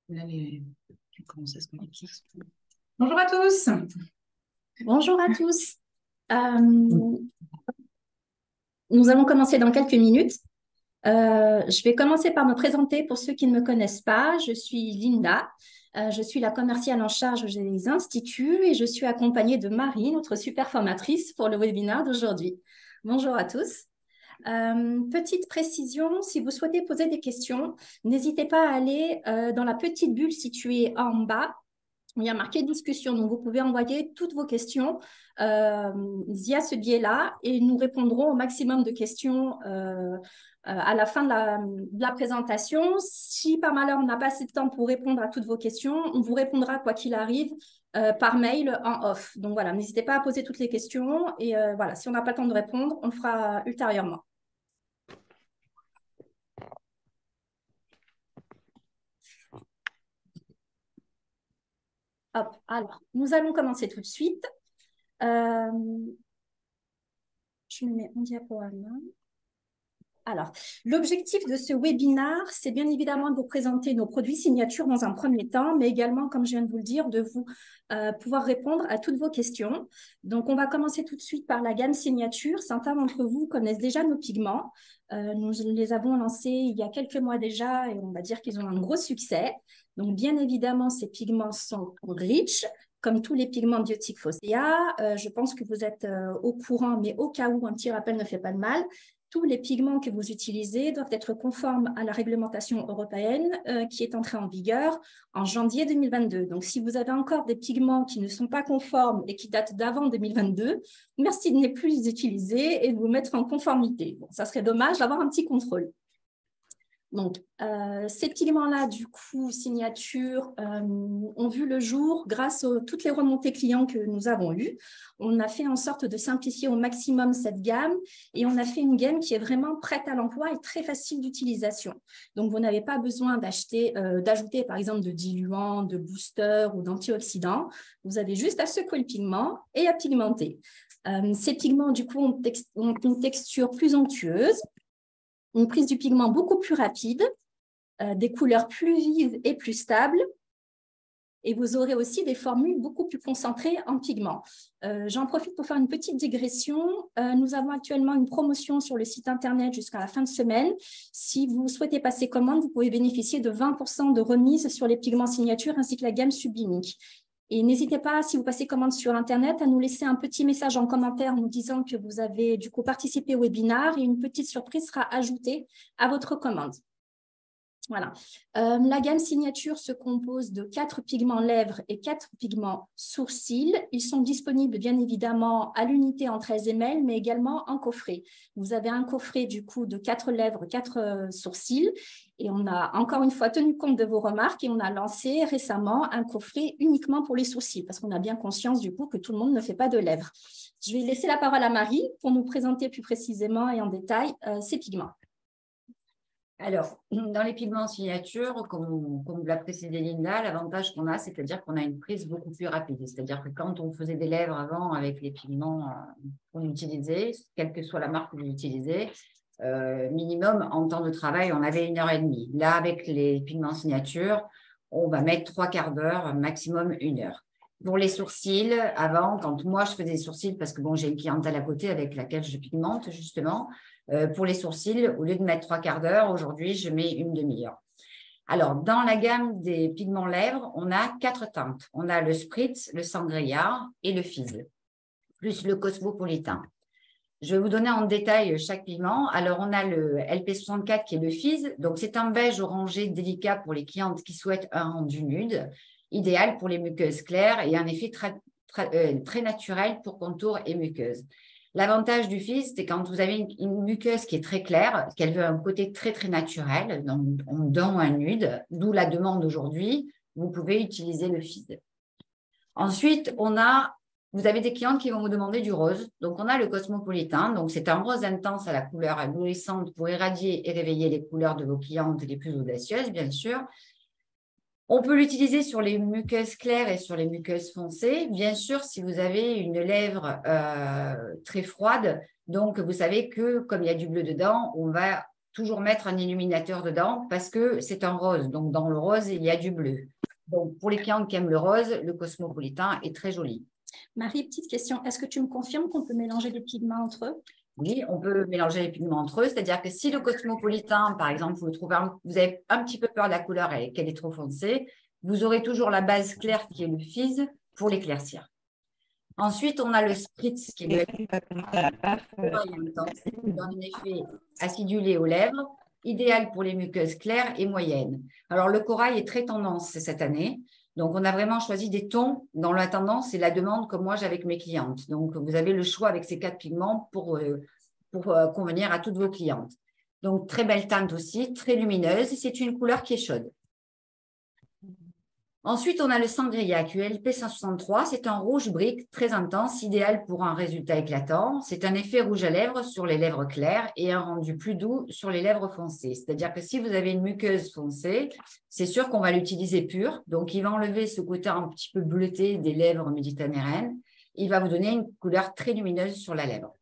Là, tu commences à se connecter. Bonjour à tous. Bonjour à tous. Nous allons commencer dans quelques minutes. Je vais commencer par me présenter pour ceux qui ne me connaissent pas. Je suis Linda. Je suis la commerciale en charge des instituts et je suis accompagnée de Marie, notre super formatrice pour le webinaire d'aujourd'hui. Bonjour à tous. Petite précision, si vous souhaitez poser des questions, n'hésitez pas à aller dans la petite bulle située en bas. Il y a marqué discussion, donc vous pouvez envoyer toutes vos questions via ce biais-là et nous répondrons au maximum de questions à la fin de la présentation. Si par malheur on n'a pas assez de temps pour répondre à toutes vos questions, on vous répondra quoi qu'il arrive par mail en off. Donc voilà, n'hésitez pas à poser toutes les questions et voilà, si on n'a pas le temps de répondre, on le fera ultérieurement. Hop, alors, nous allons commencer tout de suite. Je me mets en diaporama. Alors, l'objectif de ce webinaire, c'est bien évidemment de présenter nos produits signatures dans un premier temps, mais également, comme je viens de vous le dire, de vous pouvoir répondre à toutes vos questions. Donc, on va commencer tout de suite par la gamme signature. Certains d'entre vous connaissent déjà nos pigments. Nous les avons lancés il y a quelques mois déjà et on va dire qu'ils ont un gros succès. Donc, bien évidemment, ces pigments sont rich, comme tous les pigments biotiques Phosphia. Je pense que vous êtes au courant, mais au cas où, un petit rappel ne fait pas de mal. Tous les pigments que vous utilisez doivent être conformes à la réglementation européenne qui est entrée en vigueur en janvier 2022. Donc, si vous avez encore des pigments qui ne sont pas conformes et qui datent d'avant 2022, merci de ne plus les utiliser et de vous mettre en conformité. Bon, ça serait dommage d'avoir un petit contrôle. Donc, ces pigments-là, du coup, signature, ont vu le jour grâce à toutes les remontées clients que nous avons eues. On a fait en sorte de simplifier au maximum cette gamme et on a fait une gamme qui est vraiment prête à l'emploi et très facile d'utilisation. Donc, vous n'avez pas besoin d'ajouter, par exemple, de diluants, de boosters ou d'antioxydants. Vous avez juste à secouer le pigment et à pigmenter. Ces pigments, du coup, ont une texture plus onctueuse, une prise du pigment beaucoup plus rapide, des couleurs plus vives et plus stables. Et vous aurez aussi des formules beaucoup plus concentrées en pigments. J'en profite pour faire une petite digression. Nous avons actuellement une promotion sur le site internet jusqu'à la fin de semaine. Si vous souhaitez passer commande, vous pouvez bénéficier de 20% de remise sur les pigments signature ainsi que la gamme sublimique. Et n'hésitez pas, si vous passez commande sur Internet, à nous laisser un petit message en commentaire nous disant que vous avez du coup participé au webinaire et une petite surprise sera ajoutée à votre commande. Voilà. La gamme signature se compose de 4 pigments lèvres et 4 pigments sourcils. Ils sont disponibles bien évidemment à l'unité en 13 ml, mais également en coffret. Vous avez un coffret du coup de 4 lèvres, 4 sourcils. Et on a encore une fois tenu compte de vos remarques et on a lancé récemment un coffret uniquement pour les sourcils parce qu'on a bien conscience du coup que tout le monde ne fait pas de lèvres. Je vais laisser la parole à Marie pour nous présenter plus précisément et en détail ces pigments. Alors, dans les pigments signature, comme l'a précisé Linda, l'avantage qu'on a, c'est-à-dire qu'on a une prise beaucoup plus rapide. C'est-à-dire que quand on faisait des lèvres avant avec les pigments qu'on utilisait, quelle que soit la marque que vous utilisez, minimum en temps de travail, on avait 1h30. Là, avec les pigments signature, on va mettre 3/4 d'heure, maximum 1 heure. Pour les sourcils, avant, quand moi je faisais des sourcils, parce que bon, j'ai une clientèle à côté avec laquelle je pigmente justement, pour les sourcils, au lieu de mettre 3/4 d'heure, aujourd'hui, je mets une demi-heure. Alors, dans la gamme des pigments lèvres, on a 4 teintes. On a le Spritz, le Sangria et le Fizz, plus le Cosmopolitan. Je vais vous donner en détail chaque pigment. Alors, on a le LP64 qui est le Fizz. Donc, c'est un beige orangé délicat pour les clientes qui souhaitent un rendu nude, idéal pour les muqueuses claires et un effet très naturel pour contours et muqueuses. L'avantage du Fizz, c'est quand vous avez une muqueuse qui est très claire, qu'elle veut un côté très, très naturel, donc dans un nude, d'où la demande aujourd'hui, vous pouvez utiliser le Fizz. Ensuite, vous avez des clientes qui vont vous demander du rose. Donc, on a le Cosmopolitan. Donc, c'est un rose intense à la couleur éblouissante pour irradier et réveiller les couleurs de vos clientes les plus audacieuses, bien sûr. On peut l'utiliser sur les muqueuses claires et sur les muqueuses foncées. Bien sûr, si vous avez une lèvre très froide, donc vous savez que comme il y a du bleu dedans, on va toujours mettre un illuminateur dedans parce que c'est un rose. Donc, dans le rose, il y a du bleu. Donc, pour les clients qui aiment le rose, le Cosmopolitan est très joli. Marie, petite question. Est-ce que tu me confirmes qu'on peut mélanger les pigments entre eux? Oui, on peut mélanger les pigments entre eux. C'est-à-dire que si le Cosmopolitan, par exemple, vous avez un petit peu peur de la couleur et qu'elle est trop foncée, vous aurez toujours la base claire qui est le Fizz pour l'éclaircir. Ensuite, on a le Spritz qui est dans un effet acidulé aux lèvres, idéal pour les muqueuses claires et moyennes. Alors, le corail est très tendance cette année. Donc, on a vraiment choisi des tons dans la tendance et la demande comme moi j'ai avec mes clientes. Donc, vous avez le choix avec ces 4 pigments pour convenir à toutes vos clientes. Donc, très belle teinte aussi, très lumineuse. C'est une couleur qui est chaude. Ensuite, on a le Sangria QLP 163. C'est un rouge brique très intense, idéal pour un résultat éclatant. C'est un effet rouge à lèvres sur les lèvres claires et un rendu plus doux sur les lèvres foncées. C'est-à-dire que si vous avez une muqueuse foncée, c'est sûr qu'on va l'utiliser pur. Donc, il va enlever ce côté un petit peu bleuté des lèvres méditerranéennes. Il va vous donner une couleur très lumineuse sur la lèvre.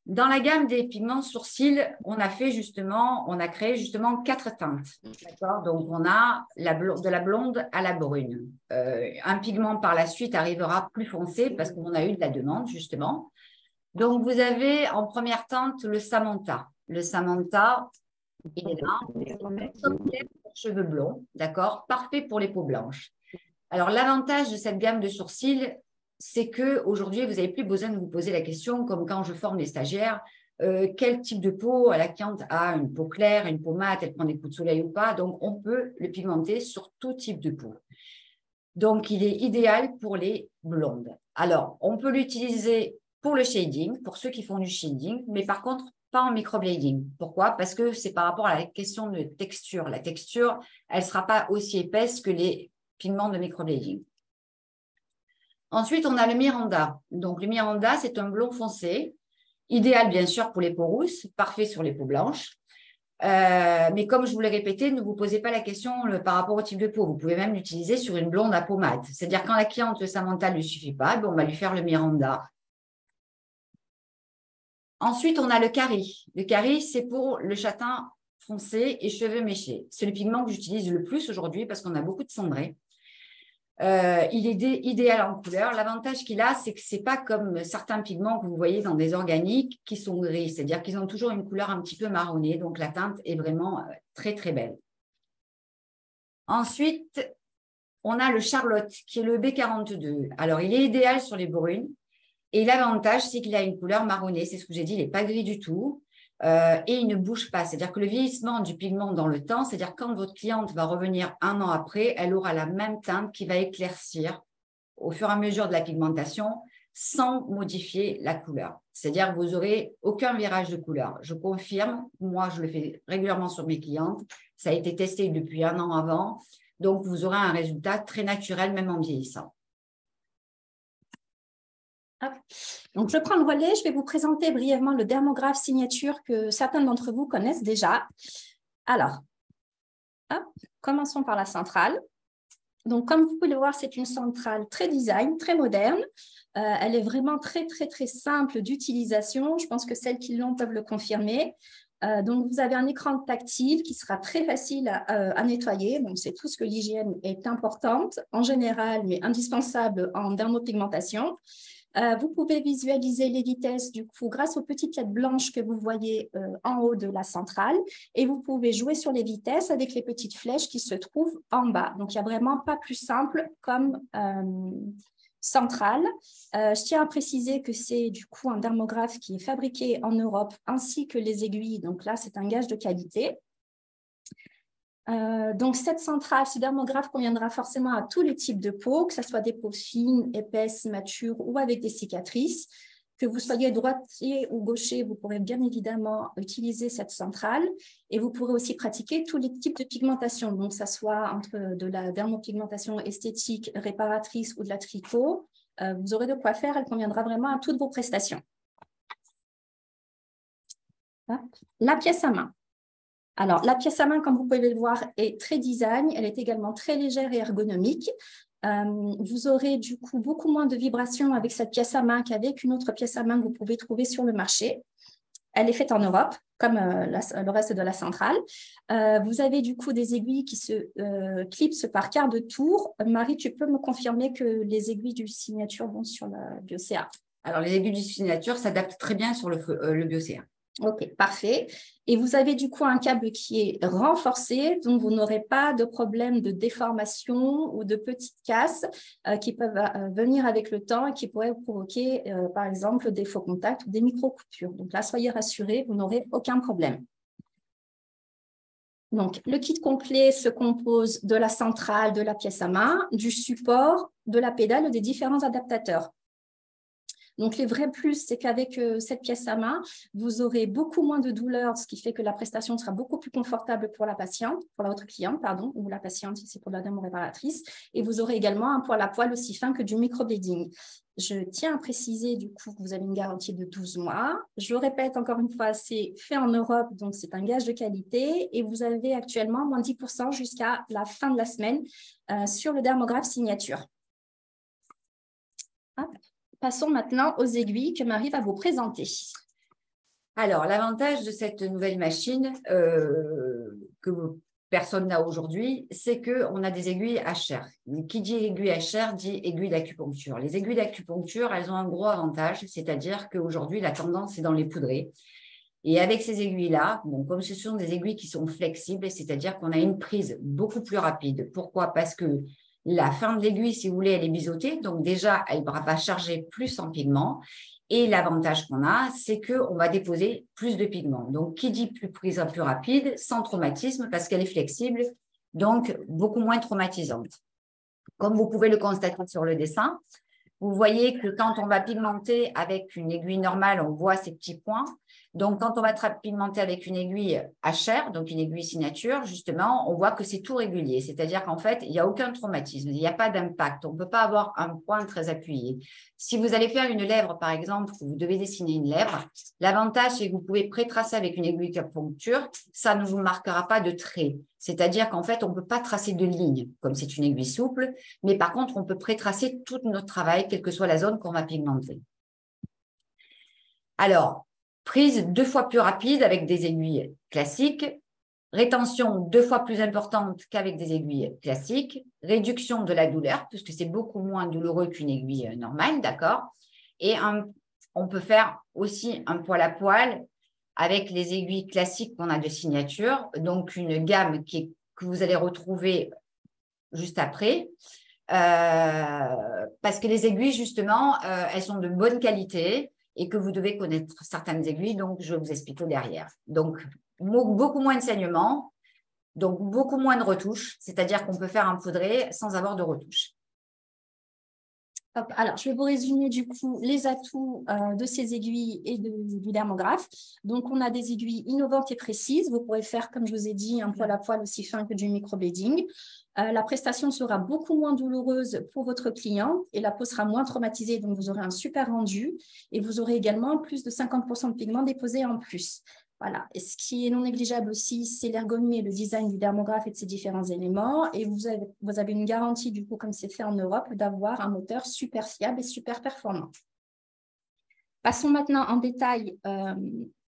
Dans la gamme des pigments sourcils, on a créé justement 4 teintes. Donc, on a de la blonde à la brune. Un pigment par la suite arrivera plus foncé parce qu'on a eu de la demande, justement. Donc, vous avez en première teinte le Samantha. Le Samantha, il est là. Pour cheveux blonds, d'accord? Parfait pour les peaux blanches. Alors, l'avantage de cette gamme de sourcils, c'est qu'aujourd'hui, vous n'avez plus besoin de vous poser la question, comme quand je forme les stagiaires, quel type de peau la cliente a, une peau claire, une peau mate, elle prend des coups de soleil ou pas. Donc, on peut le pigmenter sur tout type de peau. Donc, il est idéal pour les blondes. Alors, on peut l'utiliser pour le shading, pour ceux qui font du shading, mais par contre, pas en microblading. Pourquoi? Parce que c'est par rapport à la question de texture. La texture, elle ne sera pas aussi épaisse que les pigments de microblading. Ensuite, on a le Miranda. Donc, le Miranda, c'est un blond foncé, idéal bien sûr pour les peaux rousses, parfait sur les peaux blanches. Mais comme je vous l'ai répété, ne vous posez pas la question par rapport au type de peau. Vous pouvez même l'utiliser sur une blonde à peau mate. C'est-à-dire quand la cliente, le Samantha ne lui suffit pas, on va lui faire le Miranda. Ensuite, on a le Cari. Le Cari, c'est pour le châtain foncé et cheveux méchés. C'est le pigment que j'utilise le plus aujourd'hui parce qu'on a beaucoup de cendrés. Il est idéal en couleur. L'avantage qu'il a, c'est que ce n'est pas comme certains pigments que vous voyez dans des organiques qui sont gris. C'est-à-dire qu'ils ont toujours une couleur un petit peu marronnée. Donc, la teinte est vraiment très, très belle. Ensuite, on a le Charlotte, qui est le B42. Alors, il est idéal sur les brunes. Et l'avantage, c'est qu'il a une couleur marronnée. C'est ce que j'ai dit, il n'est pas gris du tout. Et il ne bouge pas. C'est-à-dire que le vieillissement du pigment dans le temps, c'est-à-dire quand votre cliente va revenir 1 an après, elle aura la même teinte qui va éclaircir au fur et à mesure de la pigmentation sans modifier la couleur. C'est-à-dire que vous n'aurez aucun virage de couleur. Je confirme, moi je le fais régulièrement sur mes clientes, ça a été testé depuis 1 an avant, donc vous aurez un résultat très naturel même en vieillissant. Donc, je prends le relais. Je vais vous présenter brièvement le dermographe signature que certains d'entre vous connaissent déjà. Alors, commençons par la centrale. Donc, comme vous pouvez le voir, c'est une centrale très design, très moderne. Elle est vraiment très, très, très simple d'utilisation. Je pense que celles qui l'ont peuvent le confirmer. Donc, vous avez un écran tactile qui sera très facile à nettoyer. Donc, c'est tout ce que l'hygiène est importante en général, mais indispensable en dermopigmentation. Vous pouvez visualiser les vitesses du coup grâce aux petites lettres blanches que vous voyez en haut de la centrale et vous pouvez jouer sur les vitesses avec les petites flèches qui se trouvent en bas. Donc, il n'y a vraiment pas plus simple comme centrale. Je tiens à préciser que c'est du coup un dermographe qui est fabriqué en Europe ainsi que les aiguilles. Donc là, c'est un gage de qualité. Donc, cette centrale, ce dermographe conviendra forcément à tous les types de peau, que ce soit des peaux fines, épaisses, matures ou avec des cicatrices. Que vous soyez droitier ou gaucher, vous pourrez bien évidemment utiliser cette centrale et vous pourrez aussi pratiquer tous les types de pigmentation, donc que ce soit entre de la dermopigmentation esthétique, réparatrice ou de la tricot. Vous aurez de quoi faire, elle conviendra vraiment à toutes vos prestations. La pièce à main. Alors, la pièce à main, comme vous pouvez le voir, est très design. Elle est également très légère et ergonomique. Vous aurez du coup beaucoup moins de vibrations avec cette pièce à main qu'avec une autre pièce à main que vous pouvez trouver sur le marché. Elle est faite en Europe, comme le reste de la centrale. Vous avez du coup des aiguilles qui se clipsent par quart de tour. Marie, tu peux me confirmer que les aiguilles du signature vont sur la Biocéa? Alors, les aiguilles du signature s'adaptent très bien sur le Biocéa. Ok, parfait. Et vous avez du coup un câble qui est renforcé, donc vous n'aurez pas de problème de déformation ou de petites casses qui peuvent venir avec le temps et qui pourraient provoquer, par exemple, des faux contacts ou des micro-coupures. Donc là, soyez rassurés, vous n'aurez aucun problème. Donc, le kit complet se compose de la centrale, de la pièce à main, du support, de la pédale et des différents adaptateurs. Donc, les vrais plus, c'est qu'avec cette pièce à main, vous aurez beaucoup moins de douleur, ce qui fait que la prestation sera beaucoup plus confortable pour la patiente, pour votre cliente, pardon, ou la patiente si c'est pour la dame réparatrice. Et vous aurez également un poil à poil aussi fin que du microblading. Je tiens à préciser du coup que vous avez une garantie de 12 mois. Je répète encore une fois, c'est fait en Europe, donc c'est un gage de qualité. Et vous avez actuellement moins 10% jusqu'à la fin de la semaine sur le dermographe signature. Hop. Passons maintenant aux aiguilles que Marie va vous présenter. Alors, l'avantage de cette nouvelle machine que personne n'a aujourd'hui, c'est qu'on a des aiguilles HR. Qui dit aiguille HR dit aiguille d'acupuncture. Les aiguilles d'acupuncture, elles ont un gros avantage, c'est-à-dire qu'aujourd'hui, la tendance est dans les poudrées. Et avec ces aiguilles-là, bon, comme ce sont des aiguilles qui sont flexibles, c'est-à-dire qu'on a une prise beaucoup plus rapide. Pourquoi? Parce que la fin de l'aiguille, si vous voulez, elle est biseautée. Donc déjà, elle va charger plus en pigments. Et l'avantage qu'on a, c'est qu'on va déposer plus de pigments. Donc, qui dit prise plus rapide, sans traumatisme, parce qu'elle est flexible, donc beaucoup moins traumatisante. Comme vous pouvez le constater sur le dessin, vous voyez que quand on va pigmenter avec une aiguille normale, on voit ces petits points. Donc, quand on va pigmenter avec une aiguille HR, donc une aiguille signature, justement, on voit que c'est tout régulier. C'est-à-dire qu'en fait, il n'y a aucun traumatisme, il n'y a pas d'impact. On ne peut pas avoir un point très appuyé. Si vous allez faire une lèvre, par exemple, vous devez dessiner une lèvre, l'avantage, c'est que vous pouvez pré-tracer avec une aiguille d'acupuncture, ça ne vous marquera pas de trait. C'est-à-dire qu'en fait, on ne peut pas tracer de ligne, comme c'est une aiguille souple, mais par contre, on peut pré-tracer tout notre travail, quelle que soit la zone qu'on va pigmenter. Alors, prise 2 fois plus rapide avec des aiguilles classiques, rétention 2 fois plus importante qu'avec des aiguilles classiques, réduction de la douleur, puisque c'est beaucoup moins douloureux qu'une aiguille normale, d'accord? Et on peut faire aussi un poil à poil avec les aiguilles classiques qu'on a de signature, donc une gamme que vous allez retrouver juste après, parce que les aiguilles, justement, elles sont de bonne qualité et que vous devez connaître certaines aiguilles, donc je vais vous expliquer derrière. Donc, beaucoup moins de saignement, donc beaucoup moins de retouches, c'est-à-dire qu'on peut faire un poudré sans avoir de retouches. Hop, alors, je vais vous résumer du coup les atouts de ces aiguilles et du dermographe. Donc, on a des aiguilles innovantes et précises. Vous pourrez faire, comme je vous ai dit, un poil à poil aussi fin que du microblading. La prestation sera beaucoup moins douloureuse pour votre client et la peau sera moins traumatisée, donc vous aurez un super rendu. Et vous aurez également plus de 50% de pigments déposés en plus. Voilà. Et ce qui est non négligeable aussi, c'est l'ergonomie et le design du dermographe et de ses différents éléments. Et vous avez une garantie, du coup, comme c'est fait en Europe, d'avoir un moteur super fiable et super performant. Passons maintenant en détail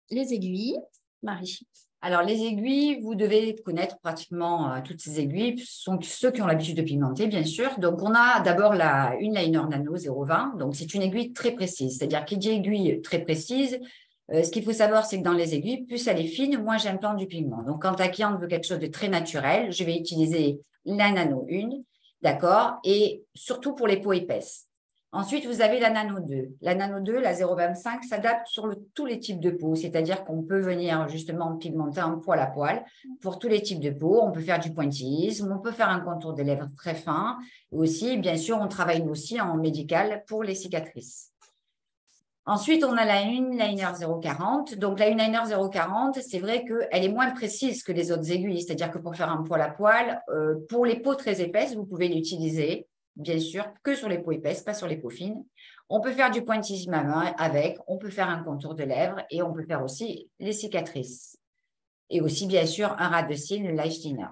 les aiguilles. Marie. Alors, les aiguilles, vous devez connaître pratiquement toutes ces aiguilles. Ce sont ceux qui ont l'habitude de pigmenter, bien sûr. Donc, on a d'abord une Liner Nano 0,20. Donc, c'est une aiguille très précise. C'est-à-dire qu'il dit aiguille très précise. Ce qu'il faut savoir, c'est que dans les aiguilles, plus elle est fine, moins j'implante du pigment. Donc, quand ta cliente veut quelque chose de très naturel, je vais utiliser la Nano 1, d'accord? Et surtout pour les peaux épaisses. Ensuite, vous avez la Nano 2. La Nano 2, la 0,25, s'adapte sur tous les types de peau, c'est-à-dire qu'on peut venir justement pigmenter un poil à poil pour tous les types de peau. On peut faire du pointillisme, on peut faire un contour des lèvres très fin. Et aussi, bien sûr, on travaille aussi en médical pour les cicatrices. Ensuite, on a la Liner 0,40. Donc, la Liner 0,40, c'est vrai qu'elle est moins précise que les autres aiguilles. C'est-à-dire que pour faire un poil à poil, pour les peaux très épaisses, vous pouvez l'utiliser, bien sûr, que sur les peaux épaisses, pas sur les peaux fines. On peut faire du pointillisme à main avec, on peut faire un contour de lèvres et on peut faire aussi les cicatrices. Et aussi, bien sûr, un ras de cils, le Life Liner.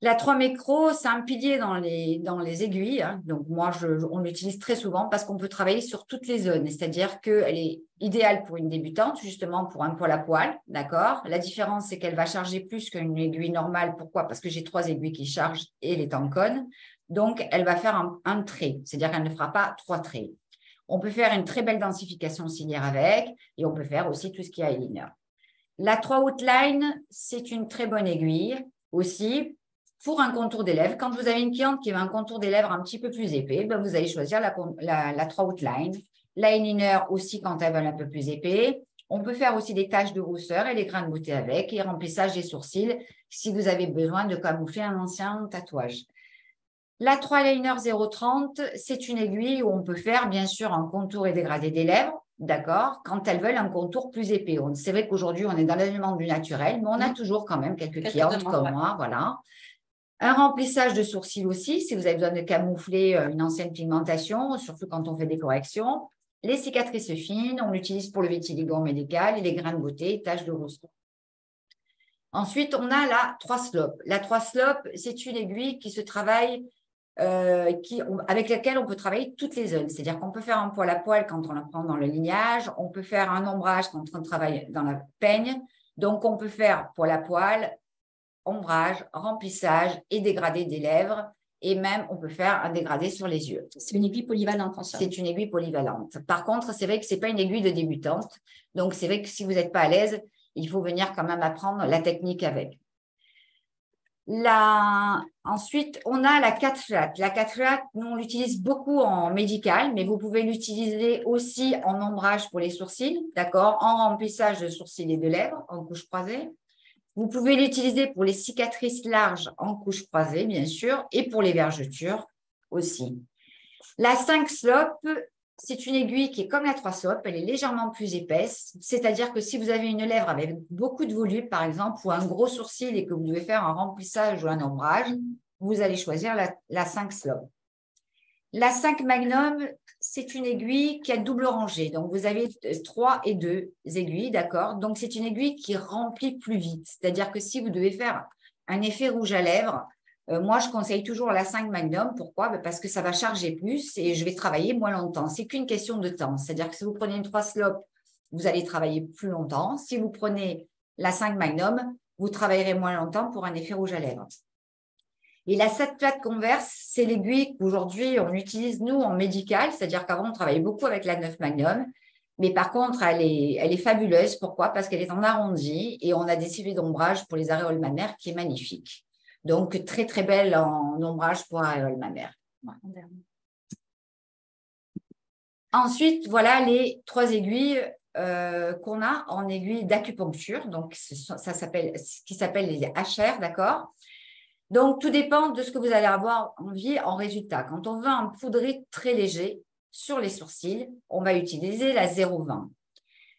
La 3 micro, c'est un pilier dans les aiguilles. Hein. Donc, moi, on l'utilise très souvent parce qu'on peut travailler sur toutes les zones. C'est-à-dire qu'elle est idéale pour une débutante, justement pour un poil à poil. D'accord. La différence, c'est qu'elle va charger plus qu'une aiguille normale. Pourquoi? Parce que j'ai 3 aiguilles qui chargent et les tamponnes. Donc, elle va faire un trait. C'est-à-dire qu'elle ne fera pas 3 traits. On peut faire une très belle densification ciliaire avec et on peut faire aussi tout ce qui est eyeliner. La 3 Outline, c'est une très bonne aiguille aussi. Pour un contour des lèvres, quand vous avez une cliente qui veut un contour des lèvres un petit peu plus épais, ben vous allez choisir la 3 Outline. L'eyeliner aussi quand elles veulent un peu plus épais. On peut faire aussi des taches de rousseur et les grains de beauté avec et remplissage des sourcils si vous avez besoin de camoufler un ancien tatouage. La 3 Liner 030, c'est une aiguille où on peut faire bien sûr un contour et dégradé des lèvres, d'accord, quand elles veulent un contour plus épais. C'est vrai qu'aujourd'hui, on est dans l'élément du naturel, mais on a toujours quand même quelques clientes comme moi, voilà. Un remplissage de sourcils aussi, si vous avez besoin de camoufler une ancienne pigmentation, surtout quand on fait des corrections. Les cicatrices fines, on l'utilise pour le vitiligo médical et les grains de beauté, taches de rousseur. Ensuite, on a la 3 Slope. La 3 Slope, c'est une aiguille qui se travaille, avec laquelle on peut travailler toutes les zones. C'est-à-dire qu'on peut faire un poil à poil quand on la prend dans le lignage, on peut faire un ombrage quand on travaille dans la peigne. Donc, on peut faire poil à poil, ombrage, remplissage et dégradé des lèvres. Et même, on peut faire un dégradé sur les yeux. C'est une aiguille polyvalente en somme. C'est une aiguille polyvalente. Par contre, c'est vrai que ce n'est pas une aiguille de débutante. Donc, c'est vrai que si vous n'êtes pas à l'aise, il faut venir quand même apprendre la technique avec. Ensuite, on a la 4 flat. La 4 flat, nous, on l'utilise beaucoup en médical, mais vous pouvez l'utiliser aussi en ombrage pour les sourcils, d'accord, en remplissage de sourcils et de lèvres, en couche croisée. Vous pouvez l'utiliser pour les cicatrices larges en couche croisée, bien sûr, et pour les vergetures aussi. La 5 slope, c'est une aiguille qui est comme la 3 slope, elle est légèrement plus épaisse, c'est-à-dire que si vous avez une lèvre avec beaucoup de volume, par exemple, ou un gros sourcil et que vous devez faire un remplissage ou un ombrage, vous allez choisir la 5 slope. La 5 magnum, c'est une aiguille qui a double rangée. Donc, vous avez 3 et 2 aiguilles, d'accord? Donc, c'est une aiguille qui remplit plus vite. C'est-à-dire que si vous devez faire un effet rouge à lèvres, moi, je conseille toujours la 5 magnum. Pourquoi? Parce que ça va charger plus et je vais travailler moins longtemps. C'est qu'une question de temps. C'est-à-dire que si vous prenez une 3 slope, vous allez travailler plus longtemps. Si vous prenez la 5 magnum, vous travaillerez moins longtemps pour un effet rouge à lèvres. Et la 7 plate converse, c'est l'aiguille qu'aujourd'hui, on utilise, nous, en médical. C'est-à-dire qu'avant, on travaillait beaucoup avec la 9 magnum. Mais par contre, elle est fabuleuse. Pourquoi? Parce qu'elle est en arrondi et on a des ciblés d'ombrage pour les aréoles mammaires qui est magnifique. Donc, très, très belle en ombrage pour aréoles mammaires. Ensuite, voilà les 3 aiguilles qu'on a en aiguille d'acupuncture. Donc, ça s'appelle, ce qui s'appelle les HR, d'accord? Donc, tout dépend de ce que vous allez avoir envie en résultat. Quand on veut un poudré très léger sur les sourcils, on va utiliser la 0,20.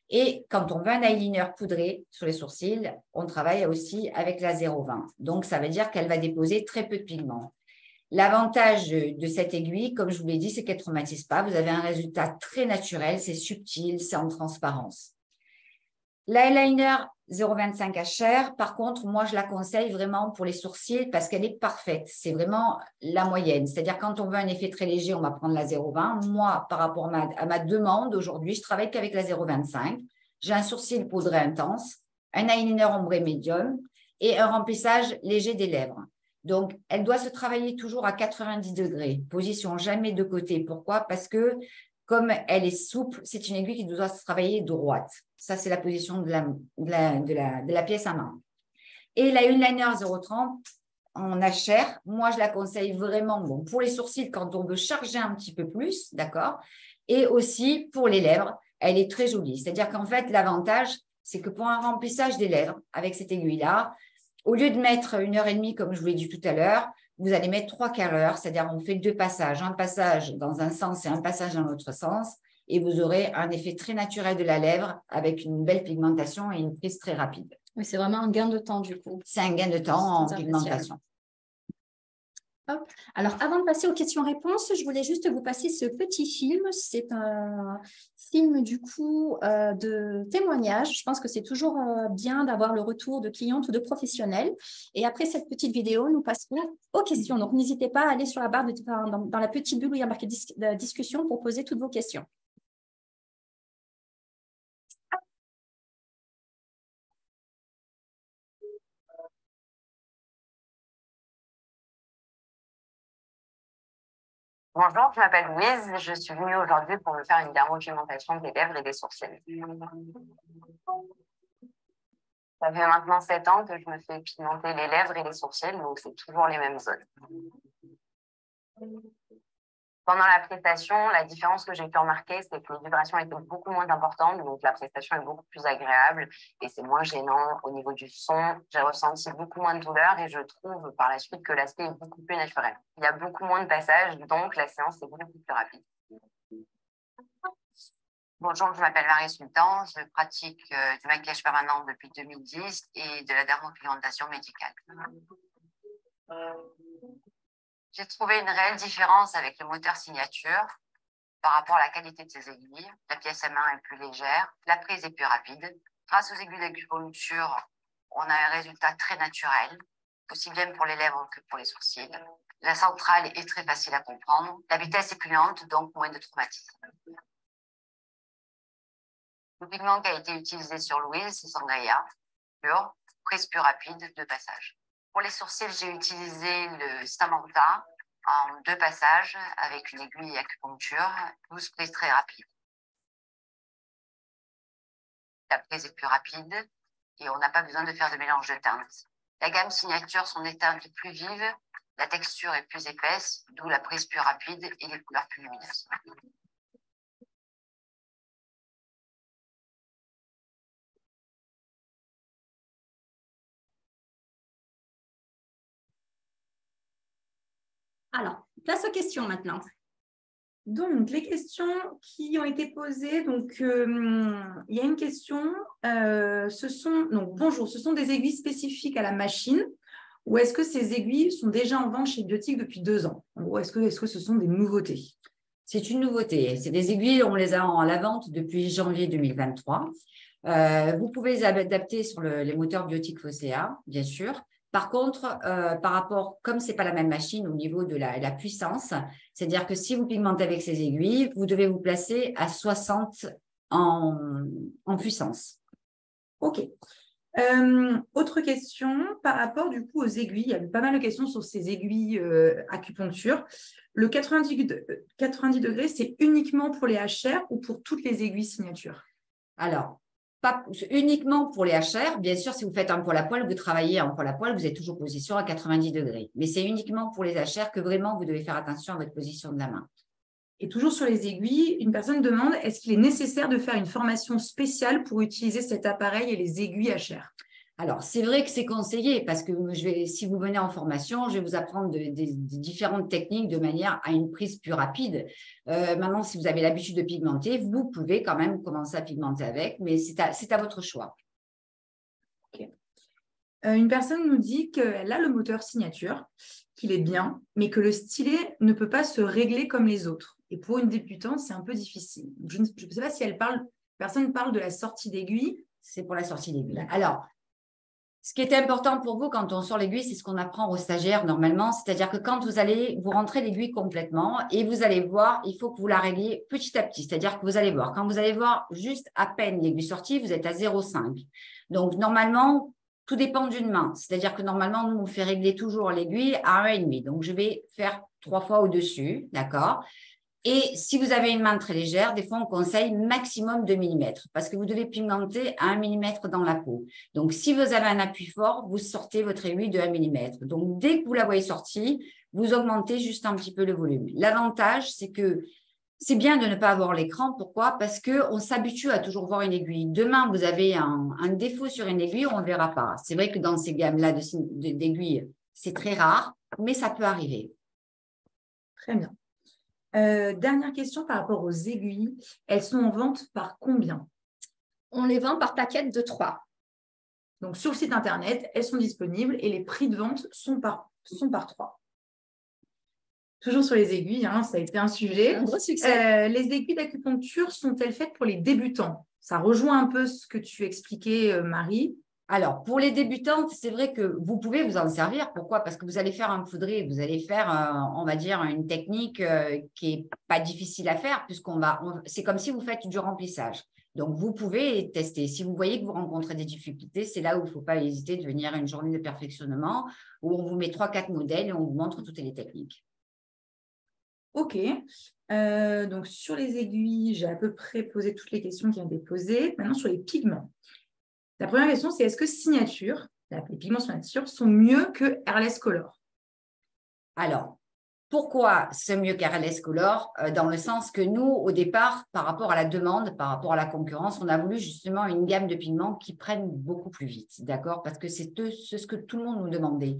Et quand on veut un eyeliner poudré sur les sourcils, on travaille aussi avec la 0,20. Donc, ça veut dire qu'elle va déposer très peu de pigments. L'avantage de cette aiguille, comme je vous l'ai dit, c'est qu'elle ne traumatise pas. Vous avez un résultat très naturel, c'est subtil, c'est en transparence. L'eyeliner 0,25 HR, par contre, moi, je la conseille vraiment pour les sourcils parce qu'elle est parfaite. C'est vraiment la moyenne. C'est-à-dire, quand on veut un effet très léger, on va prendre la 0,20. Moi, par rapport à ma demande, aujourd'hui, je travaille qu'avec la 0,25. J'ai un sourcil poudré intense, un eyeliner ombré médium et un remplissage léger des lèvres. Donc, elle doit se travailler toujours à 90 degrés. Position jamais de côté. Pourquoi? Parce que comme elle est souple, c'est une aiguille qui doit se travailler droite. Ça, c'est la position de la pièce à main. Et la Liner 0,30 en HR, moi, je la conseille vraiment pour les sourcils quand on veut charger un petit peu plus, d'accord? Et aussi pour les lèvres, elle est très jolie. C'est-à-dire qu'en fait, l'avantage, c'est que pour un remplissage des lèvres, avec cette aiguille-là, au lieu de mettre 1h30, comme je vous l'ai dit tout à l'heure, vous allez mettre 3 quarts d'heure, c'est-à-dire on fait 2 passages, un passage dans un sens et un passage dans l'autre sens, et vous aurez un effet très naturel de la lèvre avec une belle pigmentation et une prise très rapide. Oui, c'est vraiment un gain de temps du coup. C'est un gain de temps en pigmentation. Hop. Alors, avant de passer aux questions-réponses, je voulais juste vous passer ce petit film. C'est un film, du coup, de témoignage. Je pense que c'est toujours bien d'avoir le retour de clientes ou de professionnels. Et après cette petite vidéo, nous passerons aux questions. Donc, n'hésitez pas à aller sur la barre, dans la petite bulle où il y a marqué discussion pour poser toutes vos questions. Bonjour, je m'appelle Louise. Je suis venue aujourd'hui pour me faire une dermopigmentation des lèvres et des sourcils. Ça fait maintenant 7 ans que je me fais pigmenter les lèvres et les sourcils, donc c'est toujours les mêmes zones. Pendant la prestation, la différence que j'ai pu remarquer, c'est que les vibrations étaient beaucoup moins importantes, donc la prestation est beaucoup plus agréable et c'est moins gênant au niveau du son. J'ai ressenti beaucoup moins de douleur et je trouve par la suite que l'aspect est beaucoup plus naturel. Il y a beaucoup moins de passages, donc la séance est beaucoup plus rapide. Bonjour, je m'appelle Marie Sultan, je pratique du maquillage permanent depuis 2010 et de la dermopigmentation médicale. J'ai trouvé une réelle différence avec le moteur signature par rapport à la qualité de ses aiguilles. La pièce à main est plus légère, la prise est plus rapide. Grâce aux aiguilles d'acupuncture, on a un résultat très naturel, aussi bien pour les lèvres que pour les sourcils. La centrale est très facile à comprendre. La vitesse est plus lente, donc moins de traumatisme. Le pigment qui a été utilisé sur Louise, c'est Sangria, pur, prise plus rapide, 2 passages. Pour les sourcils, j'ai utilisé le Samantha en 2 passages avec une aiguille acupuncture, 12 prises très rapides. La prise est plus rapide et on n'a pas besoin de faire de mélange de teintes. La gamme signature sont des teintes plus vives, la texture est plus épaisse, d'où la prise plus rapide et les couleurs plus lumineuses. Alors, place aux questions maintenant. Donc, les questions qui ont été posées, donc il y a une question, bonjour, ce sont des aiguilles spécifiques à la machine ou est-ce que ces aiguilles sont déjà en vente chez Biotique depuis 2 ans? Ou est-ce que ce sont des nouveautés? C'est une nouveauté. C'est des aiguilles, on les a à la vente depuis janvier 2023. Vous pouvez les adapter sur les moteurs Biotique Fosséa, bien sûr. Par contre, par rapport, comme ce n'est pas la même machine au niveau de la puissance, c'est-à-dire que si vous pigmentez avec ces aiguilles, vous devez vous placer à 60 en puissance. OK. Autre question par rapport du coup aux aiguilles. Il y a eu pas mal de questions sur ces aiguilles acupuncture. Le 90 degrés, c'est uniquement pour les HR ou pour toutes les aiguilles signature? Alors, pas uniquement pour les HR. Bien sûr, si vous faites un poêle à poêle, vous travaillez en poêle à poêle, vous êtes toujours position à 90 degrés. Mais c'est uniquement pour les HR que vraiment vous devez faire attention à votre position de la main. Et toujours sur les aiguilles, une personne demande, est-ce qu'il est nécessaire de faire une formation spéciale pour utiliser cet appareil et les aiguilles HR? Alors, c'est vrai que c'est conseillé parce que si vous venez en formation, je vais vous apprendre des différentes techniques de manière à une prise plus rapide. Maintenant, si vous avez l'habitude de pigmenter, vous pouvez quand même commencer à pigmenter avec, mais c'est à votre choix. Okay. Une personne nous dit qu'elle a le moteur signature, qu'il est bien, mais que le stylet ne peut pas se régler comme les autres. Et pour une débutante, c'est un peu difficile. Je ne sais pas si personne parle de la sortie d'aiguille. C'est pour la sortie d'aiguille. Alors, ce qui est important pour vous quand on sort l'aiguille, c'est ce qu'on apprend aux stagiaires normalement. C'est-à-dire que quand vous rentrez l'aiguille complètement et vous allez voir, il faut que vous la régliez petit à petit. C'est-à-dire que vous allez voir, quand vous allez voir juste à peine l'aiguille sortie, vous êtes à 0,5. Donc, normalement, tout dépend d'une main. C'est-à-dire que normalement, nous, on fait régler toujours l'aiguille à 1,5. Donc, je vais faire 3 fois au-dessus, d'accord? Et si vous avez une main très légère, des fois, on conseille maximum 2 mm parce que vous devez pigmenter à 1 mm dans la peau. Donc, si vous avez un appui fort, vous sortez votre aiguille de 1 mm. Donc, dès que vous la voyez sortie, vous augmentez juste un petit peu le volume. L'avantage, c'est que c'est bien de ne pas avoir l'écran. Pourquoi? Parce qu'on s'habitue à toujours voir une aiguille. Demain, vous avez un défaut sur une aiguille, on ne verra pas. C'est vrai que dans ces gammes-là d'aiguilles, c'est très rare, mais ça peut arriver. Très bien. Dernière question par rapport aux aiguilles. Elles sont en vente par combien? On les vend par paquet de 3. Donc, sur le site internet, elles sont disponibles et les prix de vente sont par 3. Toujours sur les aiguilles, hein, ça a été un sujet. Un gros succès. Les aiguilles d'acupuncture sont-elles faites pour les débutants? Ça rejoint un peu ce que tu expliquais, Marie. Alors, pour les débutantes, c'est vrai que vous pouvez vous en servir. Pourquoi? Parce que vous allez faire un poudré, vous allez faire, on va dire, une technique qui n'est pas difficile à faire, c'est comme si vous faites du remplissage. Donc, vous pouvez tester. Si vous voyez que vous rencontrez des difficultés, c'est là où il ne faut pas hésiter de venir à une journée de perfectionnement où on vous met 3-4 modèles et on vous montre toutes les techniques. Ok. Donc, sur les aiguilles, j'ai à peu près posé toutes les questions qui ont été posées. Maintenant, sur les pigments. La première question, c'est est-ce que Signature, les pigments Signature, sont mieux que Airless Color? Alors, pourquoi c'est mieux qu'Airless Color? Dans le sens que nous, au départ, par rapport à la demande, par rapport à la concurrence, on a voulu justement une gamme de pigments qui prennent beaucoup plus vite, d'accord? Parce que c'est ce que tout le monde nous demandait.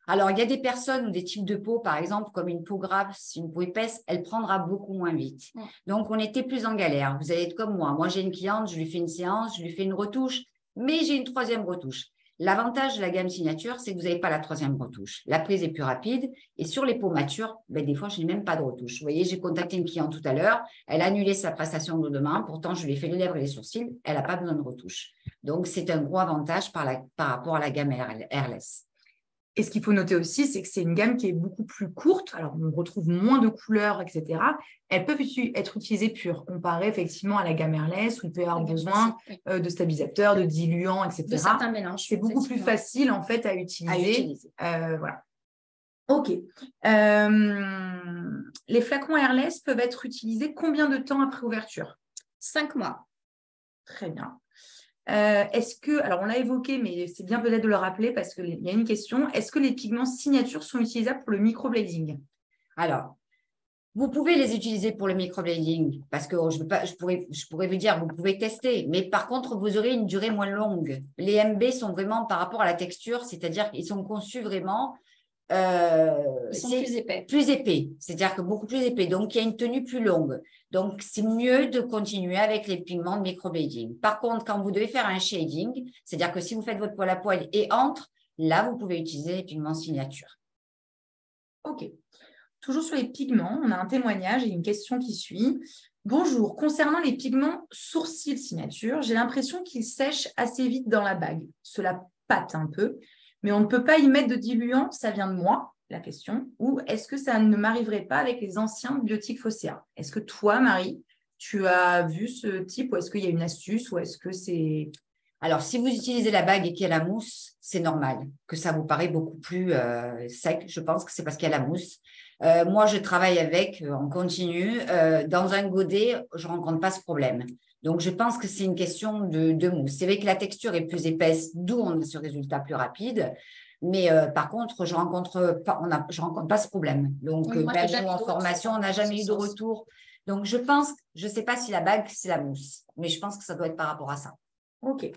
Alors, il y a des personnes ou des types de peau, par exemple, comme une peau grasse, une peau épaisse, elle prendra beaucoup moins vite. Donc, on était plus en galère. Vous allez être comme moi. Moi, j'ai une cliente, je lui fais une séance, je lui fais une retouche, mais j'ai une troisième retouche. L'avantage de la gamme Signature, c'est que vous n'avez pas la troisième retouche. La prise est plus rapide et sur les peaux matures, des fois, je n'ai même pas de retouche. Vous voyez, j'ai contacté une cliente tout à l'heure, elle a annulé sa prestation de demain, pourtant, je lui ai fait les lèvres et les sourcils, elle n'a pas besoin de retouche. Donc, c'est un gros avantage par rapport à la gamme Airless. Et ce qu'il faut noter aussi, c'est que c'est une gamme qui est beaucoup plus courte. Alors, on retrouve moins de couleurs, etc. Elles peuvent être utilisées pures, comparé effectivement à la gamme Airless, où il peut y avoir besoin de stabilisateurs, de diluants, etc. De certains mélanges. C'est beaucoup plus facile, en fait, à utiliser. Voilà. OK. Les flacons Airless peuvent être utilisés combien de temps après ouverture? 5 mois. Très bien. Est-ce que, alors on l'a évoqué, mais c'est bien peut-être de le rappeler parce qu'il y a une question, est-ce que les pigments Signature sont utilisables pour le microblading? Alors, vous pouvez les utiliser pour le microblading parce que je pourrais vous dire, vous pouvez tester, mais par contre, vous aurez une durée moins longue. Les MB sont vraiment par rapport à la texture, c'est-à-dire qu'ils sont conçus vraiment… Ils sont plus épais. Plus épais, c'est-à-dire que beaucoup plus épais. Donc, il y a une tenue plus longue. Donc, c'est mieux de continuer avec les pigments de microblading. Par contre, quand vous devez faire un shading, c'est-à-dire que si vous faites votre poil à poil et entre, là, vous pouvez utiliser les pigments Signature. OK. Toujours sur les pigments, on a un témoignage et une question qui suit. Bonjour, concernant les pigments sourcils Signature, j'ai l'impression qu'ils sèchent assez vite dans la bague. Cela pâte un peu, mais on ne peut pas y mettre de diluant, ça vient de moi, la question. Ou est-ce que ça ne m'arriverait pas avec les anciens biotiques Foccea? Est-ce que toi, Marie, tu as vu ce type ou est-ce qu'il y a une astuce ou est-ce que c'est… Alors, si vous utilisez la bague et qu'il y a la mousse, c'est normal que ça vous paraît beaucoup plus sec. Je pense que c'est parce qu'il y a la mousse. Moi, je travaille avec en continu. Dans un godet, je ne rencontre pas ce problème. Donc, je pense que c'est une question de mousse. C'est vrai que la texture est plus épaisse, d'où on a ce résultat plus rapide. Mais par contre, je rencontre pas ce problème. Donc, oui, même nous, en formation, on n'a jamais eu de retour. Donc, je ne sais pas si la bague, c'est la mousse. Mais je pense que ça doit être par rapport à ça. OK.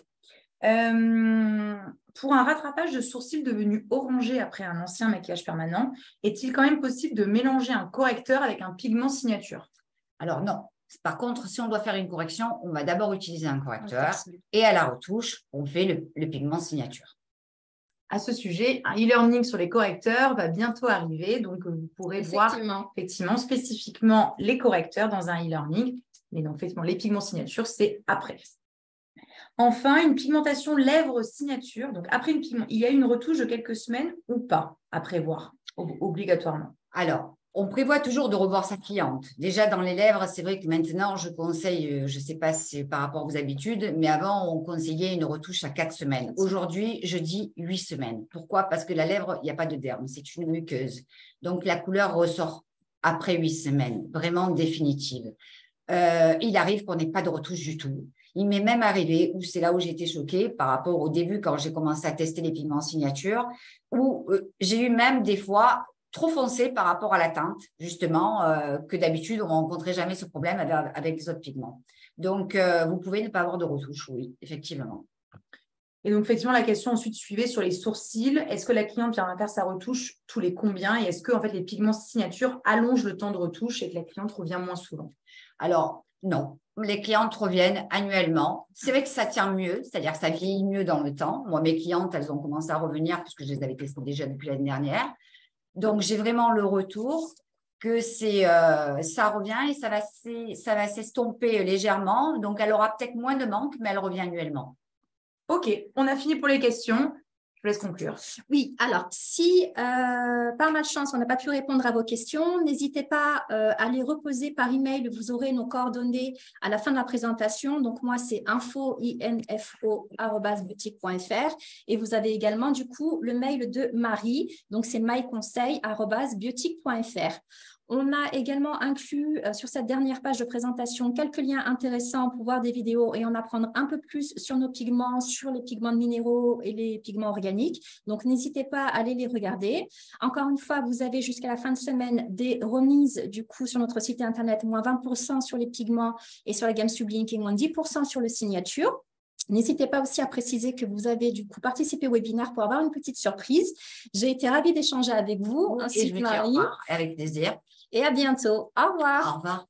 Pour un rattrapage de sourcils devenu orangé après un ancien maquillage permanent, est-il quand même possible de mélanger un correcteur avec un pigment Signature? Alors non. Par contre, si on doit faire une correction, on va d'abord utiliser un correcteur et à la retouche, on fait le pigment Signature. À ce sujet, un e-learning sur les correcteurs va bientôt arriver, donc vous pourrez voir effectivement spécifiquement les correcteurs dans un e-learning. Mais donc, effectivement, les pigments Signature, c'est après. Enfin, une pigmentation lèvres Signature. Donc, après une pigment, il y a une retouche de quelques semaines ou pas à prévoir, obligatoirement? Alors, on prévoit toujours de revoir sa cliente. Déjà, dans les lèvres, c'est vrai que maintenant, je conseille, je ne sais pas si c'est par rapport à vos habitudes, mais avant, on conseillait une retouche à 4 semaines. Aujourd'hui, je dis 8 semaines. Pourquoi? Parce que la lèvre, il n'y a pas de derme, c'est une muqueuse. Donc, la couleur ressort après 8 semaines, vraiment définitive. Il arrive qu'on n'ait pas de retouche du tout. Il m'est même arrivé, où c'est là où j'ai été choquée par rapport au début quand j'ai commencé à tester les pigments Signature, où j'ai eu même des fois trop foncé par rapport à la teinte, justement, que d'habitude, on ne rencontrait jamais ce problème avec les autres pigments. Donc, vous pouvez ne pas avoir de retouche, oui, effectivement. Et donc, effectivement, la question ensuite suivait sur les sourcils. Est-ce que la cliente vient faire sa retouche tous les combien? Et est-ce que en fait, les pigments Signature allongent le temps de retouche et que la cliente revient moins souvent? Alors, non. Les clientes reviennent annuellement. C'est vrai que ça tient mieux, c'est-à-dire que ça vieillit mieux dans le temps. Moi, mes clientes, elles ont commencé à revenir parce que je les avais testées déjà depuis l'année dernière. Donc, j'ai vraiment le retour. que ça revient et ça va s'estomper légèrement. Donc, elle aura peut-être moins de manque, mais elle revient annuellement. Ok, on a fini pour les questions. Je vous laisse conclure. Oui, alors si par malchance on n'a pas pu répondre à vos questions, n'hésitez pas à les reposer par email. Vous aurez nos coordonnées à la fin de la présentation. Donc moi c'est info@boutique.fr et vous avez également du coup le mail de Marie. Donc c'est myconseil@boutique.fr. On a également inclus sur cette dernière page de présentation quelques liens intéressants pour voir des vidéos et en apprendre un peu plus sur nos pigments, sur les pigments minéraux et les pigments organiques. Donc, n'hésitez pas à aller les regarder. Encore une fois, vous avez jusqu'à la fin de semaine des remises du coup sur notre site internet, moins 20% sur les pigments et sur la gamme Sublink et moins 10% sur le signature. N'hésitez pas aussi à préciser que vous avez du coup participé au webinaire pour avoir une petite surprise. J'ai été ravie d'échanger avec vous, ainsi que Marie. Avec plaisir. Et à bientôt. Au revoir. Au revoir.